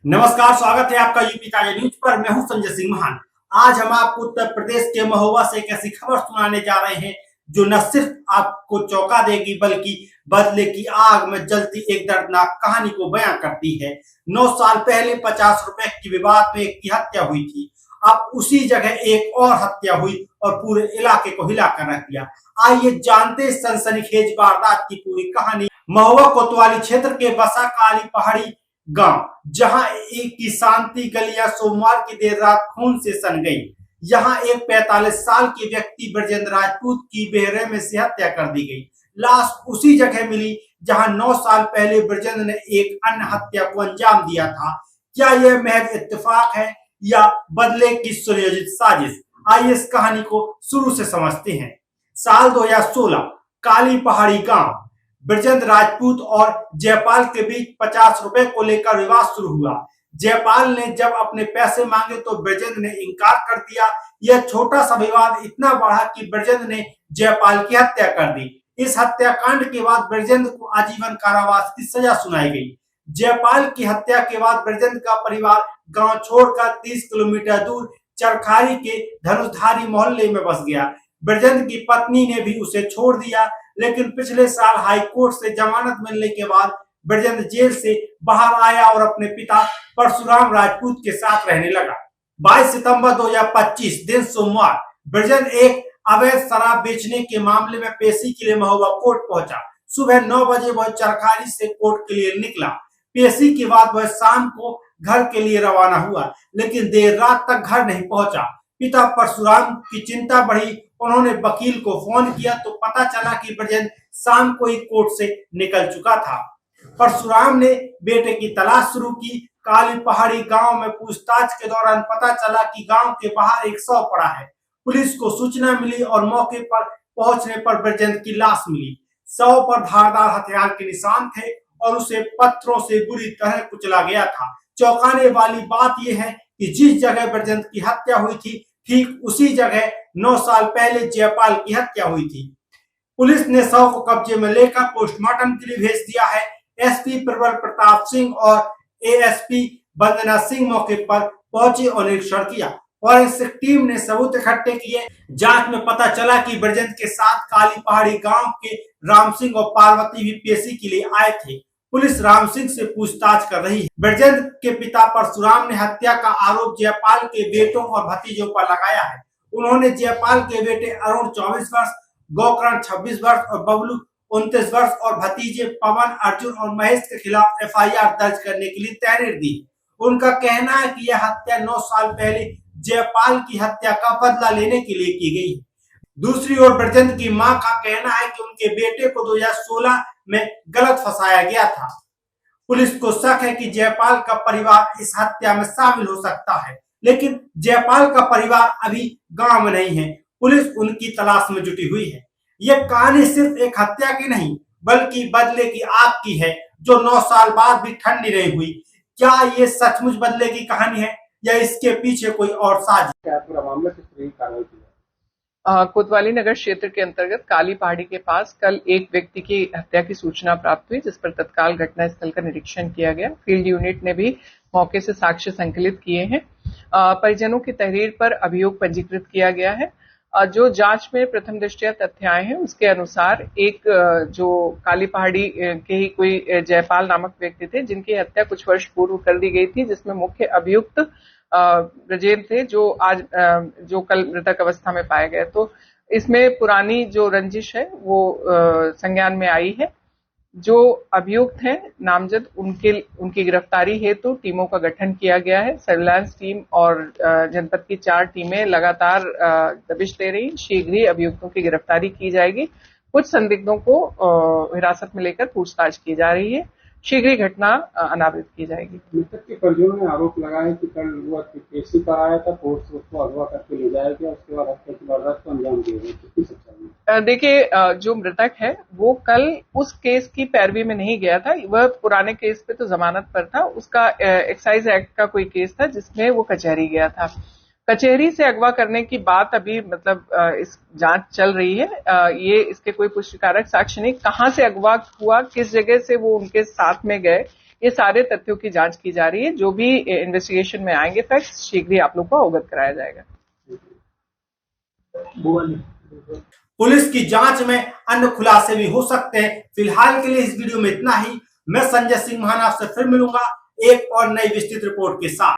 नमस्कार, स्वागत है आपका यूपी ताजा न्यूज पर। मैं हूं संजय सिंह महान। आज हम आपको उत्तर प्रदेश के महुआ से एक ऐसी खबर सुनाने जा रहे हैं जो न सिर्फ आपको चौंका देगी बल्कि बदले की आग में जलती एक दर्दनाक कहानी को बयां करती है। 9 साल पहले 50 रुपए की विवाद में एक की हत्या हुई थी। अब उसी जगह एक और हत्या हुई और पूरे इलाके को हिलाकर रख दिया। आइए जानते सनसनीखेज वारदात की पूरी कहानी। महुआ कोतवाली क्षेत्र के बसा काली पहाड़ी गांव, जहां एक की शांति गलियां सोमवार की देर रात खून से सन गई। यहां एक 45 साल के व्यक्ति ब्रजेंद्र राजपूत की बेरहमी से हत्या कर दी गई। लाश उसी जगह मिली जहां 9 साल पहले ब्रजेंद्र ने एक अन्य हत्या को अंजाम दिया था। क्या यह महज इत्तेफाक है या बदले की सुनियोजित साजिश? आइए इस कहानी को शुरू से समझते हैं। साल 2016, काली पहाड़ी गांव, ब्रजेंद्र राजपूत और जयपाल के बीच 50 रुपए को लेकर विवाद शुरू हुआ। जयपाल ने जब अपने पैसे मांगे तो ब्रजेंद्र ने इनकार कर दिया। यह छोटा सा विवाद इतना बढ़ा कि ब्रजेंद्र ने जयपाल की हत्या कर दी। इस हत्याकांड के बाद ब्रजेंद्र को आजीवन कारावास की सजा सुनाई गई। जयपाल की हत्या के बाद ब्रजेंद्र का परिवार गांव छोड़कर 30 किलोमीटर दूर चरखारी के धनुषधारी मोहल्ले में बस गया। ब्रजेंद्र की पत्नी ने भी उसे छोड़ दिया, लेकिन पिछले साल हाई कोर्ट से जमानत मिलने के बाद ब्रजेंद्र जेल से बाहर आया और अपने पिता परशुराम राजपूत के साथ रहने लगा। 22 सितंबर 2025 दिन सोमवार, ब्रजेंद्र एक अवैध शराब बेचने के मामले में पेशी के लिए महुआ कोर्ट पहुंचा। सुबह 9 बजे वह चरखारी से कोर्ट के लिए निकला। पेशी के बाद वह शाम को घर के लिए रवाना हुआ, लेकिन देर रात तक घर नहीं पहुंचा। पिता परशुराम की चिंता बढ़ी। उन्होंने वकील को फोन किया तो पता चला कि ब्रजेंद्र शाम को ही कोर्ट से निकल चुका था। परशुराम ने बेटे की तलाश शुरू की। काली पहाड़ी गांव में पूछताछ के दौरान पता चला कि गांव के बाहर एक शव पड़ा है। पुलिस को सूचना मिली और मौके पर पहुंचने पर ब्रजेंद्र की लाश मिली। शव पर धारदार हथियार के निशान थे और उसे पत्थरों से बुरी तरह कुचला गया था। चौंकाने वाली बात यह है कि जिस जगह ब्रजेंद्र की हत्या हुई थी, ठीक उसी जगह 9 साल पहले जयपाल की हत्या हुई थी। पुलिस ने शव को कब्जे में लेकर पोस्टमार्टम के लिए भेज दिया है। एसपी प्रबल प्रताप सिंह और एएसपी वंदना सिंह मौके पर पहुंचे और निरीक्षण किया। फॉरेंसिक टीम ने सबूत इकट्ठे किए। जांच में पता चला कि ब्रजेंद्र के साथ काली पहाड़ी गांव के राम सिंह और पार्वती भी पेशी के लिए आए थे। पुलिस राम सिंह से पूछताछ कर रही है। ब्रजेंद्र के पिता परशुराम ने हत्या का आरोप जयपाल के बेटों और भतीजों पर लगाया है। उन्होंने जयपाल के बेटे अरुण 24 वर्ष, गोकर्ण 26 वर्ष और बबलू 29 वर्ष और भतीजे पवन, अर्जुन और महेश के खिलाफ एफआईआर दर्ज करने के लिए तहरीर दी। उनका कहना है कि यह हत्या 9 साल पहले जयपाल की हत्या का बदला लेने के लिए की गई है। दूसरी ओर ब्रजेंद्र की मां का कहना है कि उनके बेटे को 2016 में गलत फंसाया गया था। पुलिस को शक है कि जयपाल का परिवार इस हत्या में शामिल हो सकता है, लेकिन जयपाल का परिवार अभी गांव में नहीं है। पुलिस उनकी तलाश में जुटी हुई है। यह कहानी सिर्फ एक हत्या की नहीं बल्कि बदले की आग की है, जो 9 साल बाद भी ठंडी नहीं हुई। क्या ये सचमुच बदले की कहानी है या इसके पीछे कोई और साजिश? पूरा मामला किस तरह की कार्रवाई की? कोतवाली नगर क्षेत्र के अंतर्गत काली पहाड़ी के पास कल एक व्यक्ति की हत्या की सूचना प्राप्त हुई, जिस पर तत्काल घटनास्थल का निरीक्षण किया गया। फील्ड यूनिट ने भी मौके से साक्ष्य संकलित किए हैं। परिजनों की तहरीर पर अभियोग पंजीकृत किया गया है। जो जांच में प्रथम दृष्टया तथ्य आए हैं उसके अनुसार एक जो काली पहाड़ी के ही कोई जयपाल नामक व्यक्ति थे, जिनकी हत्या कुछ वर्ष पूर्व कर दी गई थी, जिसमें मुख्य अभियुक्त ब्रजेंद्र थे, जो आज जो कल मृतक अवस्था में पाए गए। तो इसमें पुरानी जो रंजिश है वो संज्ञान में आई है। जो अभियुक्त हैं नामजद, उनकी गिरफ्तारी हेतु टीमों का गठन किया गया है। सर्विलांस टीम और जनपद की 4 टीमें लगातार दबिश दे रही। शीघ्र ही अभियुक्तों की गिरफ्तारी की जाएगी। कुछ संदिग्धों को हिरासत में लेकर पूछताछ की जा रही है। शीघ्र ही घटना अनावृत की जाएगी। मृतक के परिजनों ने आरोप लगाया कि कल वह पेशी पर आया था, कोर्ट से उसको अगवा करके ले जाया गया, उसके बाद हत्या की वारदात को अंजाम दिया गया। कितनी सच्चाई है? देखिए, जो मृतक है वो कल उस केस की पैरवी में नहीं गया था। वह पुराने केस पे तो जमानत पर था। उसका एक्साइज एक्ट का कोई केस था जिसमें वो कचहरी गया था। कचहरी से अगवा करने की बात अभी इस जांच चल रही है। ये इसके कोई पुष्टिकारक साक्ष्य नहीं, कहां से अगवा हुआ, किस जगह से वो उनके साथ में गए, ये सारे तथ्यों की जांच की जा रही है। जो भी इन्वेस्टिगेशन में आएंगे फैक्ट्स शीघ्र ही आप लोग को अवगत कराया जाएगा। पुलिस की जांच में अन्य खुलासे भी हो सकते हैं। फिलहाल के लिए इस वीडियो में इतना ही। मैं संजय सिंह महान आपसे फिर मिलूंगा एक और नई विस्तृत रिपोर्ट के साथ।